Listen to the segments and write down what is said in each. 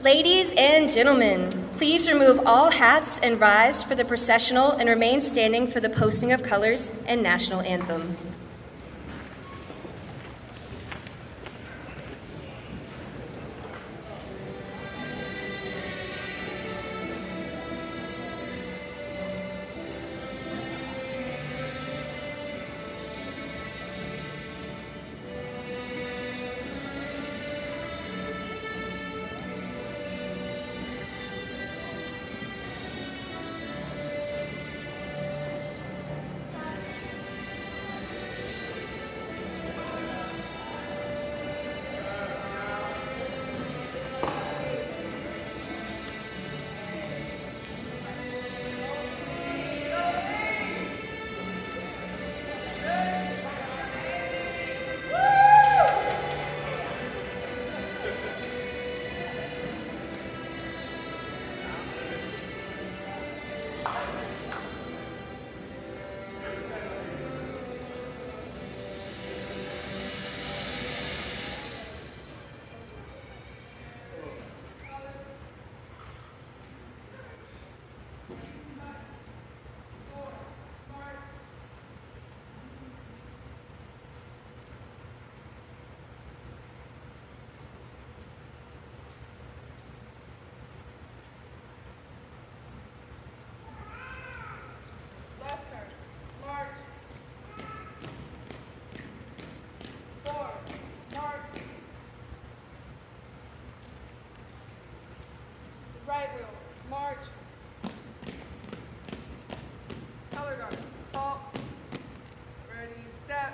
Ladies and gentlemen, please remove all hats and rise for the processional and remain standing for the posting of colors and national anthem. Right wheel, march. Color guard, halt. Ready, step.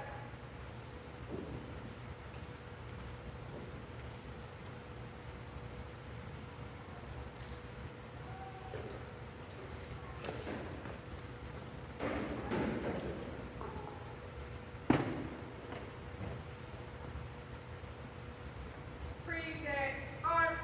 Preset, arm.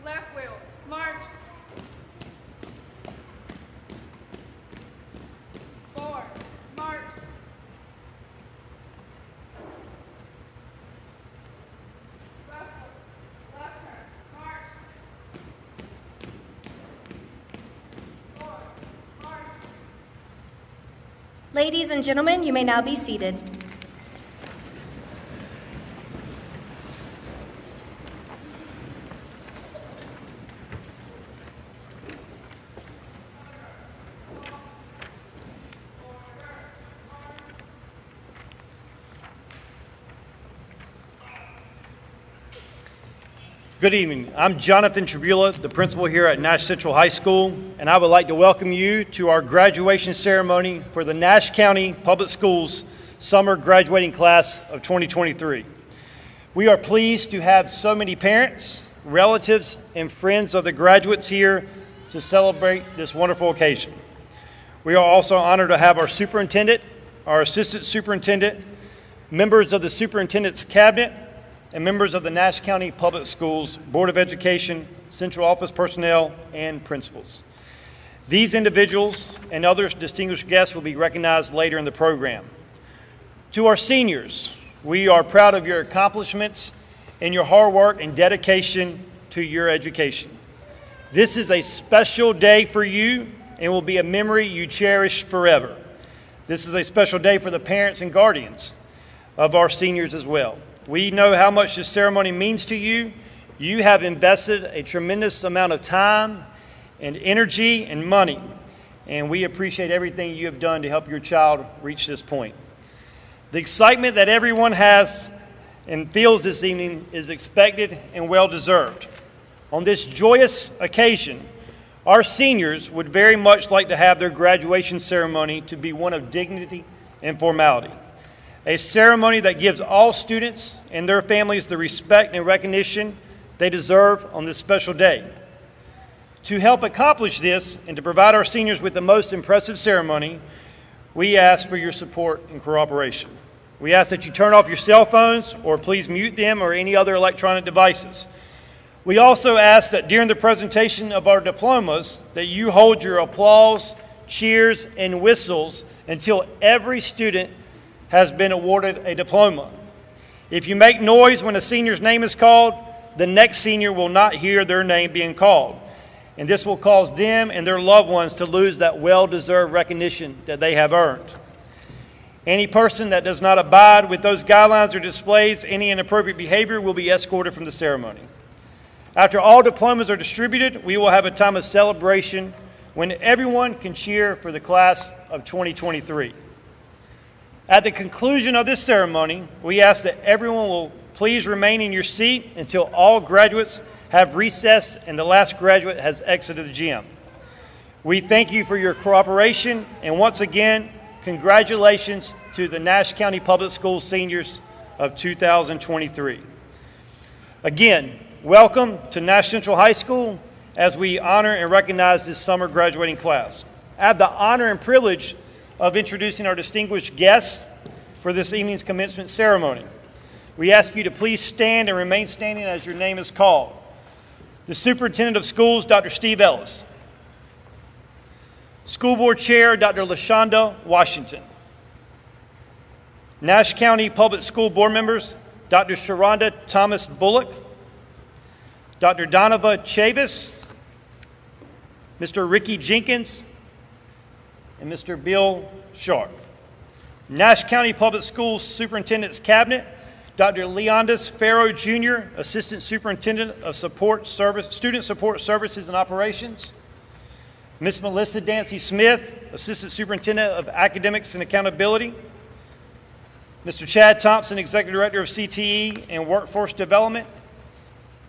Left wheel, march. Forward, march. Left turn, march. Forward, march. Ladies and gentlemen, you may now be seated. Good evening. I'm Jonathan Tribula, the principal here at Nash Central High School, and I would like to welcome you to our graduation ceremony for the Nash County Public Schools Summer Graduating Class of 2023. We are pleased to have so many parents, relatives, and friends of the graduates here to celebrate this wonderful occasion. We are also honored to have our superintendent, our assistant superintendent, members of the superintendent's cabinet, and members of the Nash County Public Schools Board of Education, central office personnel, and principals. These individuals and other distinguished guests will be recognized later in the program. To our seniors, we are proud of your accomplishments and your hard work and dedication to your education. This is a special day for you and will be a memory you cherish forever. This is a special day for the parents and guardians of our seniors as well. We know how much this ceremony means to you. You have invested a tremendous amount of time and energy and money, and we appreciate everything you have done to help your child reach this point. The excitement that everyone has and feels this evening is expected and well-deserved. On this joyous occasion, our seniors would very much like to have their graduation ceremony to be one of dignity and formality, a ceremony that gives all students and their families the respect and recognition they deserve on this special day. To help accomplish this and to provide our seniors with the most impressive ceremony, we ask for your support and cooperation. We ask that you turn off your cell phones or please mute them or any other electronic devices. We also ask that during the presentation of our diplomas that you hold your applause, cheers, and whistles until every student has been awarded a diploma. If you make noise when a senior's name is called, the next senior will not hear their name being called, and this will cause them and their loved ones to lose that well-deserved recognition that they have earned. Any person that does not abide with those guidelines or displays any inappropriate behavior will be escorted from the ceremony. After all diplomas are distributed, we will have a time of celebration when everyone can cheer for the class of 2023. At the conclusion of this ceremony, we ask that everyone will please remain in your seat until all graduates have recessed and the last graduate has exited the gym. We thank you for your cooperation, and once again, congratulations to the Nash County Public Schools seniors of 2023. Again, welcome to Nash Central High School as we honor and recognize this summer graduating class. I have the honor and privilege of introducing our distinguished guests for this evening's commencement ceremony. We ask you to please stand and remain standing as your name is called. The Superintendent of Schools, Dr. Steve Ellis. School Board Chair, Dr. LaShonda Washington. Nash County Public School Board members, Dr. Sharonda Thomas Bullock, Dr. Donovan Chavis, Mr. Ricky Jenkins, and Mr. Bill Sharp. Nash County Public Schools Superintendent's Cabinet, Dr. Leondis Farrow Jr., Assistant Superintendent of Student Support Services and Operations, Ms. Melissa Dancy Smith, Assistant Superintendent of Academics and Accountability, Mr. Chad Thompson, Executive Director of CTE and Workforce Development,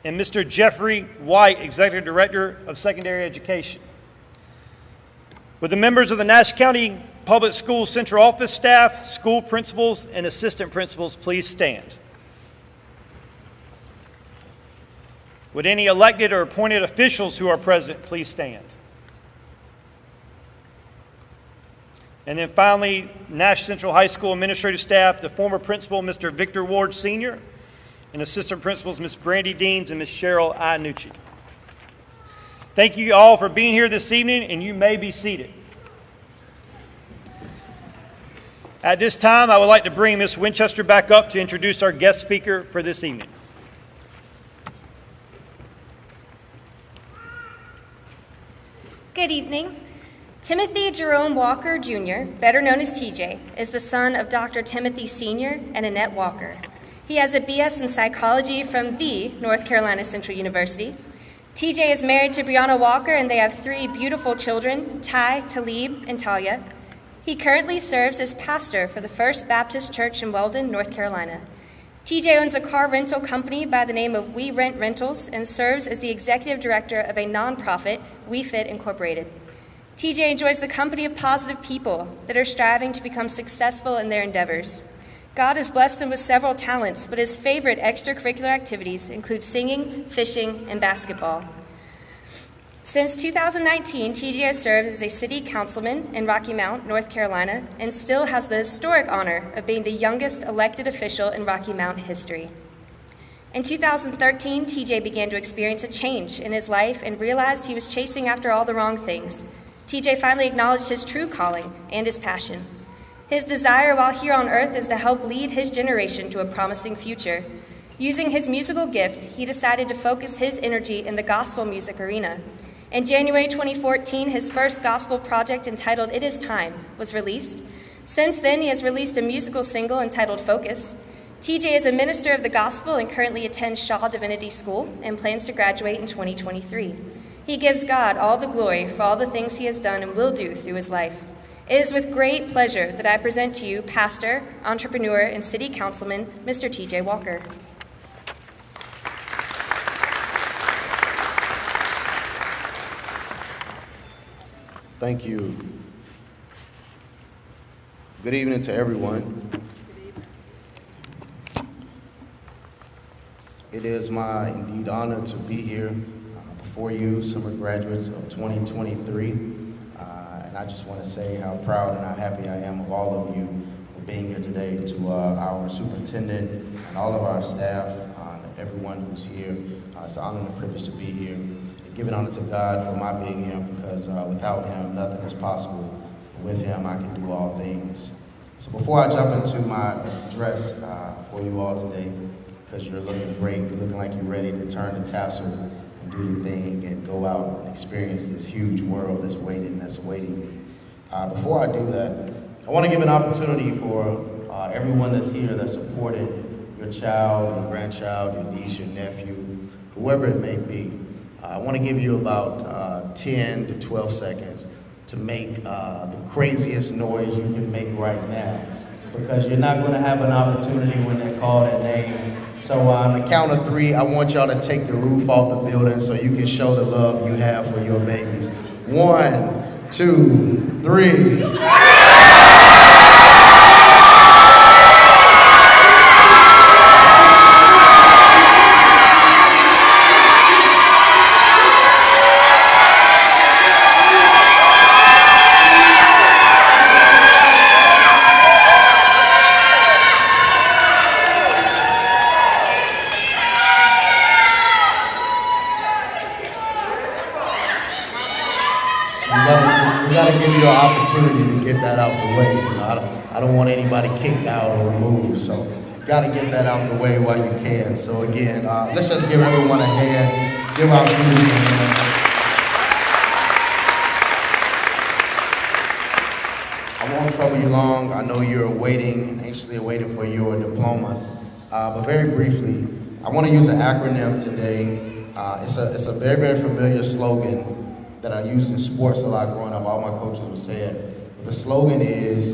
and Mr. Jeffrey White, Executive Director of Secondary Education. Would the members of the Nash County Public Schools Central Office staff, school principals, and assistant principals please stand? Would any elected or appointed officials who are present please stand? And then finally, Nash Central High School administrative staff, the former principal, Mr. Victor Ward Sr., and assistant principals, Ms. Brandy Deans and Ms. Cheryl Ianucci. Thank you all for being here this evening, and you may be seated. At this time, I would like to bring Ms. Winchester back up to introduce our guest speaker for this evening. Good evening. Timothy Jerome Walker, Jr., better known as TJ, is the son of Dr. Timothy Sr. and Annette Walker. He has a BS in psychology from the North Carolina Central University. TJ is married to Brianna Walker, and they have 3 beautiful children, Ty, Talib, and Talia. He currently serves as pastor for the First Baptist Church in Weldon, North Carolina. TJ owns a car rental company by the name of We Rent Rentals and serves as the executive director of a nonprofit, We Fit Incorporated. TJ enjoys the company of positive people that are striving to become successful in their endeavors. God has blessed him with several talents, but his favorite extracurricular activities include singing, fishing, and basketball. Since 2019, TJ has served as a city councilman in Rocky Mount, North Carolina, and still has the historic honor of being the youngest elected official in Rocky Mount history. In 2013, TJ began to experience a change in his life and realized he was chasing after all the wrong things. TJ finally acknowledged his true calling and his passion. His desire while here on earth is to help lead his generation to a promising future. Using his musical gift, he decided to focus his energy in the gospel music arena. In January 2014, his first gospel project entitled It Is Time was released. Since then, he has released a musical single entitled Focus. TJ is a minister of the gospel and currently attends Shaw Divinity School and plans to graduate in 2023. He gives God all the glory for all the things he has done and will do through his life. It is with great pleasure that I present to you pastor, entrepreneur, and city councilman, Mr. TJ Walker. Thank you. Good evening to everyone. It is my indeed honor to be here before you, summer graduates of 2023. And I just want to say how proud and how happy I am of all of you for being here today, to our superintendent and all of our staff, everyone who's here. It's an honor and a privilege to be here. Giving honor to God for my being here, because without him, nothing is possible. With him, I can do all things. So before I jump into my address for you all today, because you're looking great, you're looking like you're ready to turn the tassel and do your thing and go out and experience this huge world that's waiting. Before I do that, I want to give an opportunity for everyone that's here that supported your child, your grandchild, your niece, your nephew, whoever it may be. I want to give you about 10 to 12 seconds to make the craziest noise you can make right now, because you're not going to have an opportunity when they call that name. So on the count of 3, I want y'all to take the roof off the building so you can show the love you have for your babies. 1, 2, 3. We gotta give you an opportunity to get that out the way. You know, I don't want anybody kicked out or removed, so gotta get that out the way while you can. So again, let's just give everyone a hand. Give our students a hand. I won't trouble you long. I know you're waiting and anxiously awaiting for your diplomas. But very briefly, I want to use an acronym today. It's a very, very familiar slogan that I used in sports a lot growing up. All my coaches would say it. The slogan is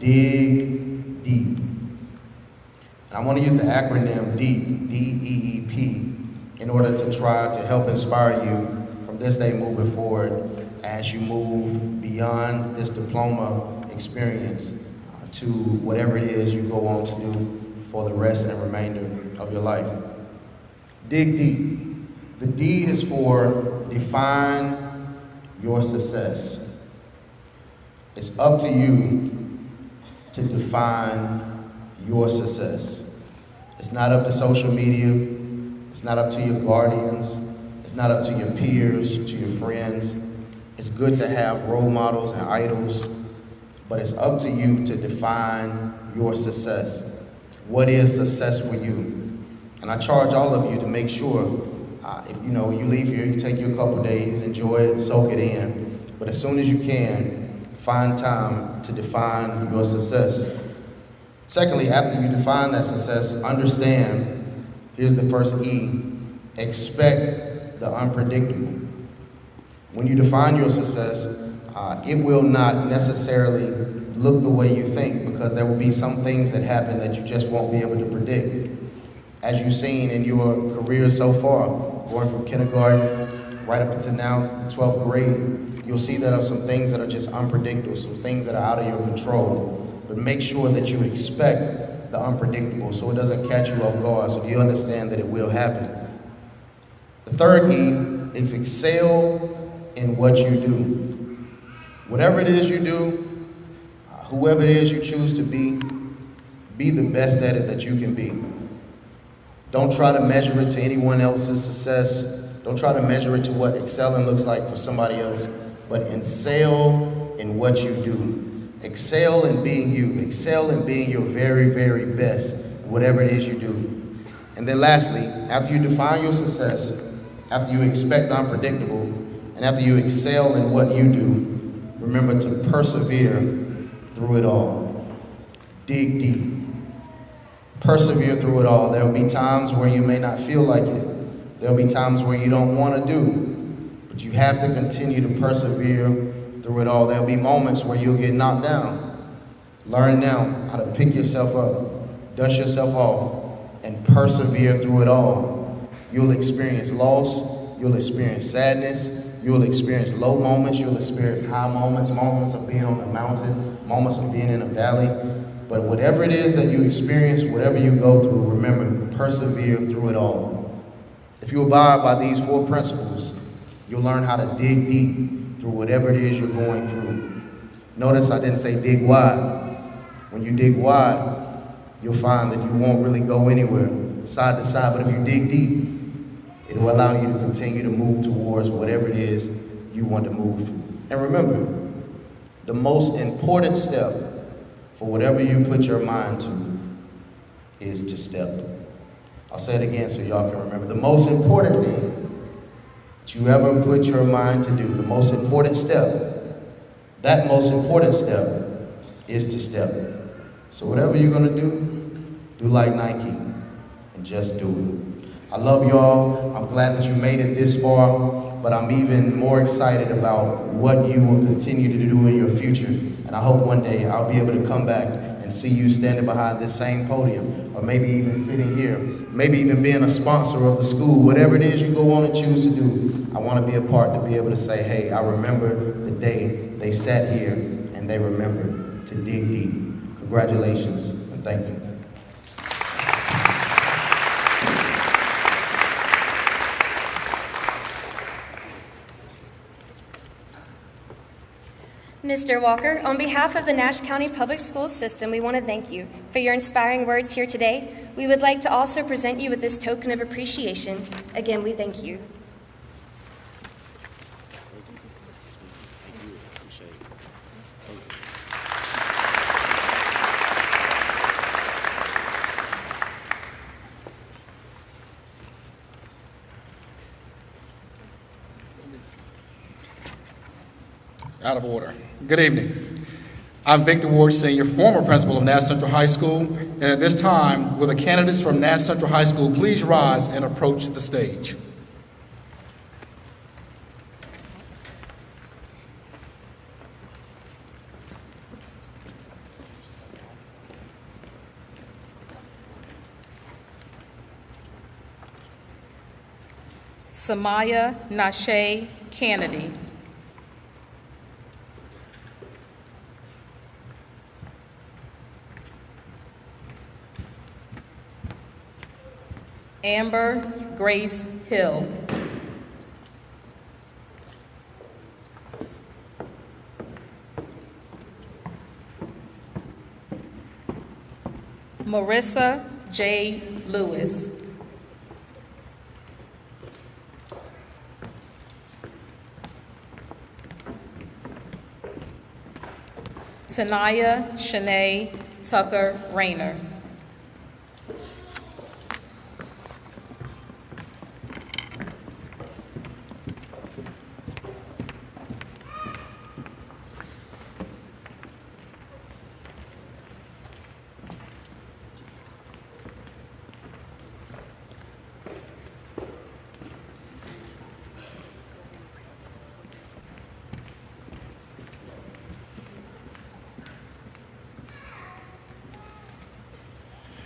dig deep. And I want to use the acronym DEEP, D-E-E-P, in order to try to help inspire you from this day moving forward as you move beyond this diploma experience to whatever it is you go on to do for the rest and remainder of your life. Dig deep. The D is for define your success. It's up to you to define your success. It's not up to social media. It's not up to your guardians. It's not up to your peers, to your friends. It's good to have role models and idols, but it's up to you to define your success. What is success for you? And I charge all of you to make sure if you leave here, you take you a couple days, enjoy it, soak it in. But as soon as you can, find time to define your success. Secondly, after you define that success, understand, here's the first E, expect the unpredictable. When you define your success, it will not necessarily look the way you think, because there will be some things that happen that you just won't be able to predict. As you've seen in your career so far, going from kindergarten right up until now, the 12th grade, you'll see there are some things that are just unpredictable, some things that are out of your control. But make sure that you expect the unpredictable so it doesn't catch you off guard, so you understand that it will happen. The third E is excel in what you do. Whatever it is you do, whoever it is you choose to be the best at it that you can be. Don't try to measure it to anyone else's success. Don't try to measure it to what excelling looks like for somebody else, but excel in what you do. Excel in being you. Excel in being your very, very best, whatever it is you do. And then lastly, after you define your success, after you expect the unpredictable, and after you excel in what you do, remember to persevere through it all. Dig deep. Persevere through it all. There will be times where you may not feel like it. There will be times where you don't want to do, but you have to continue to persevere through it all. There will be moments where you'll get knocked down. Learn now how to pick yourself up, dust yourself off, and persevere through it all. You'll experience loss. You'll experience sadness. You'll experience low moments. You'll experience high moments, moments of being on the mountain, moments of being in a valley. But whatever it is that you experience, whatever you go through, remember, persevere through it all. If you abide by these 4 principles, you'll learn how to dig deep through whatever it is you're going through. Notice I didn't say dig wide. When you dig wide, you'll find that you won't really go anywhere, side to side. But if you dig deep, it will allow you to continue to move towards whatever it is you want to move. And remember, the most important step for whatever you put your mind to is to step. I'll say it again so y'all can remember. The most important thing that you ever put your mind to do, the most important step, that most important step is to step. So whatever you're going to do like Nike and just do it. I love y'all. I'm glad that you made it this far, but I'm even more excited about what you will continue to do in your future. And I hope one day I'll be able to come back and see you standing behind this same podium, or maybe even sitting here, maybe even being a sponsor of the school. Whatever it is you go on and choose to do, I want to be a part to be able to say, hey, I remember the day they sat here and they remembered to dig deep. Congratulations and thank you. Mr. Walker, on behalf of the Nash County Public Schools system, we want to thank you for your inspiring words here today. We would like to also present you with this token of appreciation. Again, we thank you. Out of order. Good evening. I'm Victor Ward Sr., former principal of Nash Central High School, and at this time, will the candidates from Nash Central High School please rise and approach the stage. Samaya Nashe Kennedy. Amber Grace Hill. Marissa J. Lewis. Tanaya Shanae Tucker Rayner.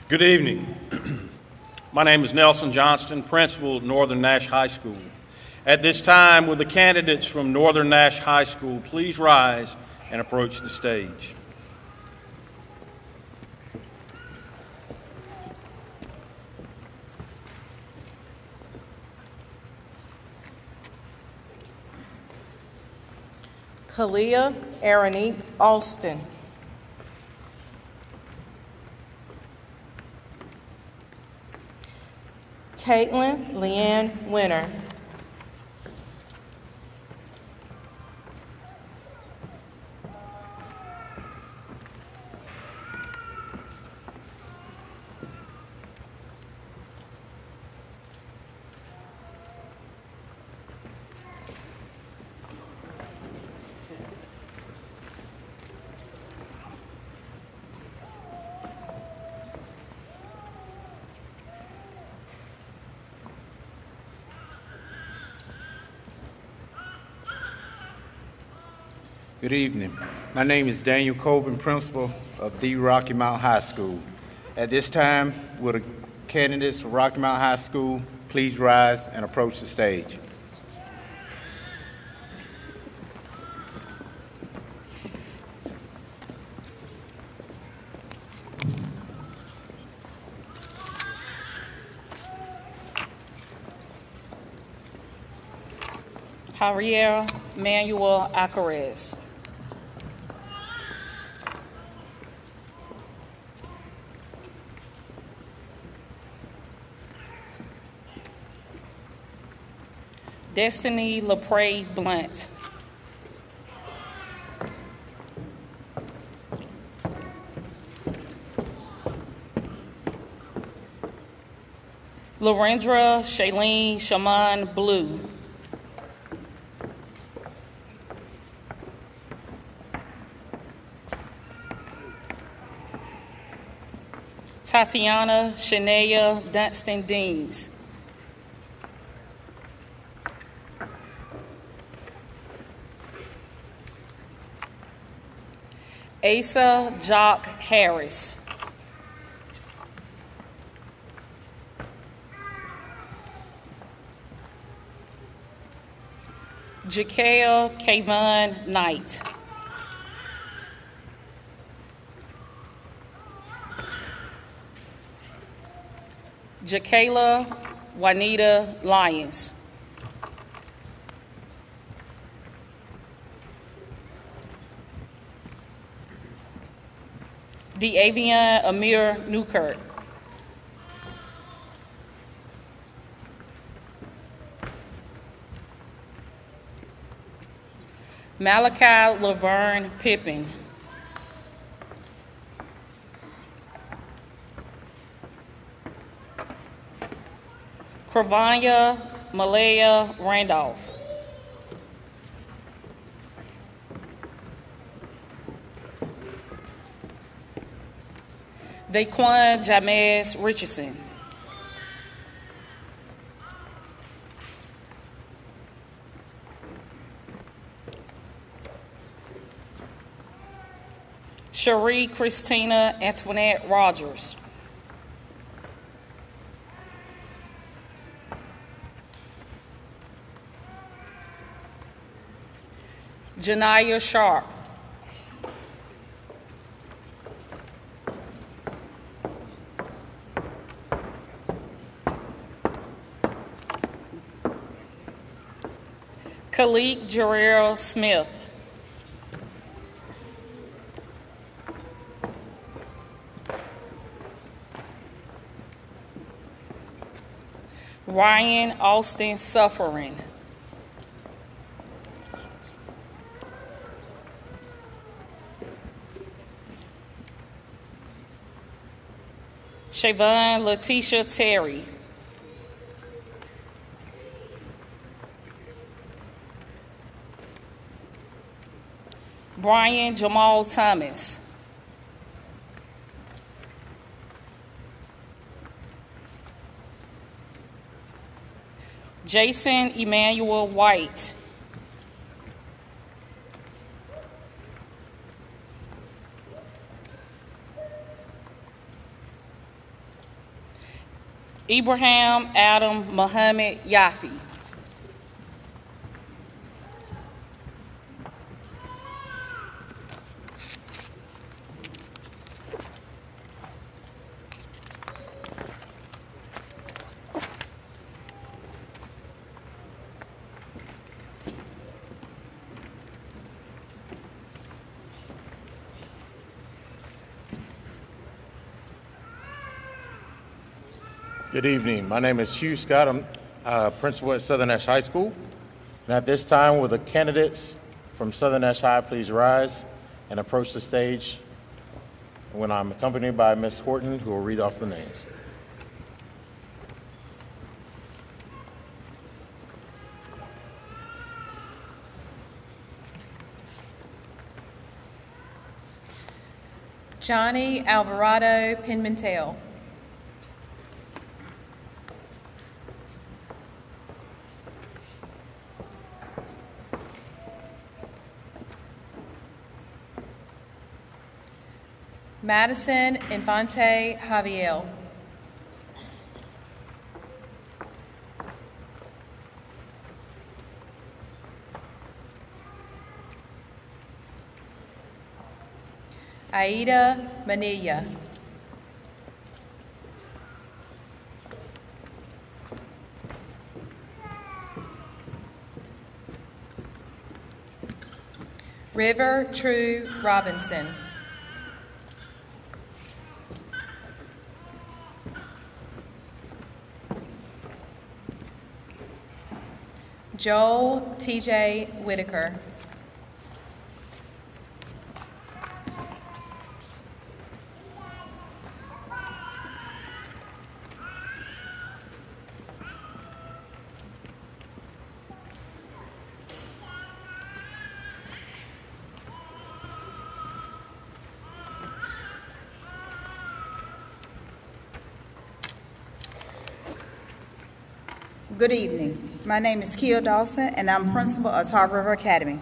Good evening. My name is Nelson Johnston, principal of Northern Nash High School. At this time, will the candidates from Northern Nash High School please rise and approach the stage. Kalia Aranique Alston. Caitlin Leanne Winter. Good evening. My name is Daniel Colvin, principal of the Rocky Mount High School. At this time, will the candidates for Rocky Mount High School please rise and approach the stage? Javier Manuel Alcaraz. Destiny LaPrey Blunt. Lorendra Shailene Shaman Blue. Tatiana Shania Dunstan Deans. Asa Jock Harris. Jakea Kayvon Knight. Jakayla Juanita Lyons. Deavian Amir Newkirk. Malachi Laverne Pippin. Kravanya Malaya Randolph. Daquan Jamez Richardson. Cherie Christina Antoinette Rogers. Janiyah Sharp. Khalik Jarrell Smith. Ryan Austin Suffering. Shavon Letitia Terry. Brian Jamal Thomas. Jason Emmanuel White. Ibrahim Adam Muhammad Yafi. Good evening. My name is Hugh Scott. I'm principal at Southern Nash High School. And at this time, will the candidates from Southern Nash High please rise and approach the stage when I'm accompanied by Ms. Horton, who will read off the names. Johnny Alvarado Pimentel. Madison Infante Javier. Aida Manilla. River True Robinson. Joel T.J. Whitaker. Good evening. My name is Kia Dawson, and I'm principal of Tar River Academy.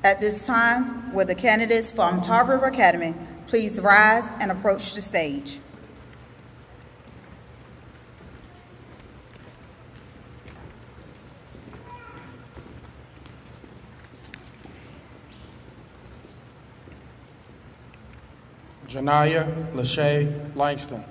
At this time, will the candidates from Tar River Academy please rise and approach the stage? Janaya Lachey Langston.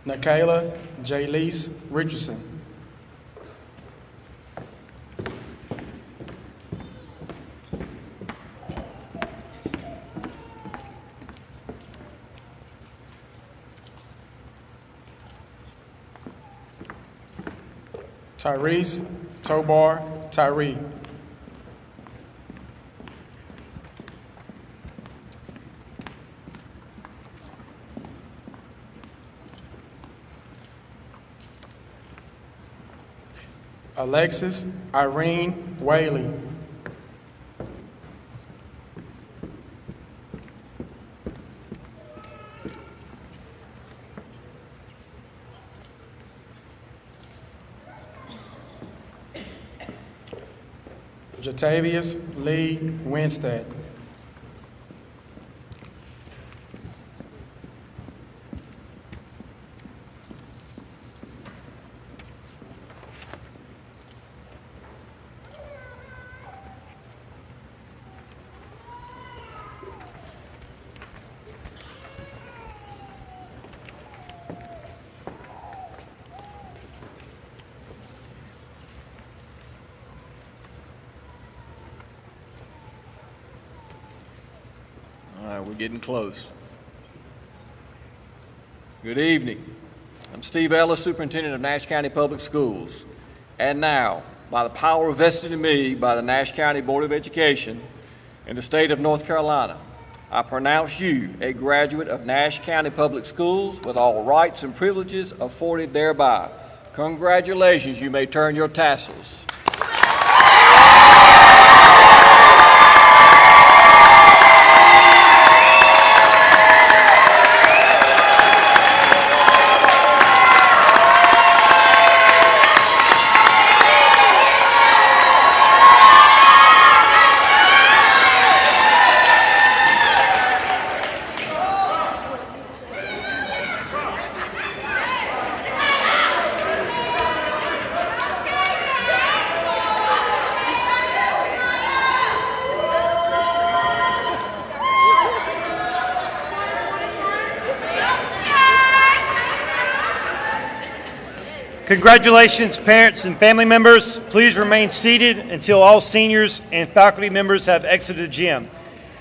Nikayla J. Richardson. Tyrese Tobar Tyree. Alexis Irene Whaley. Jatavius Lee Winstead. We're getting close. Good evening. I'm Steve Ellis, Superintendent of Nash County Public Schools. And now, by the power vested in me by the Nash County Board of Education in the state of North Carolina, I pronounce you a graduate of Nash County Public Schools with all rights and privileges afforded thereby. Congratulations, you may turn your tassels. Congratulations, parents and family members. Please remain seated until all seniors and faculty members have exited the gym.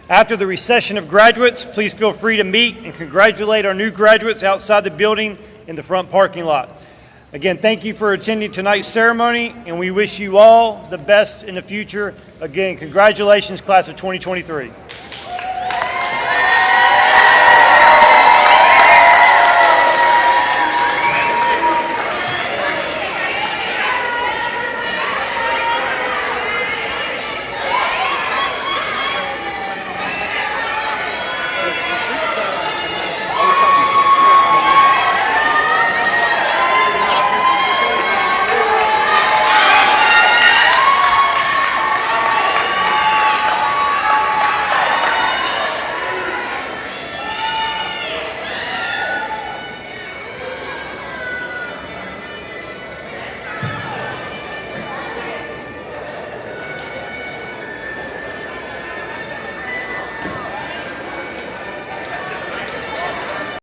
After the recession of graduates, please feel free to meet and congratulate our new graduates outside the building in the front parking lot. Again, thank you for attending tonight's ceremony, and we wish you all the best in the future. Again, congratulations, class of 2023.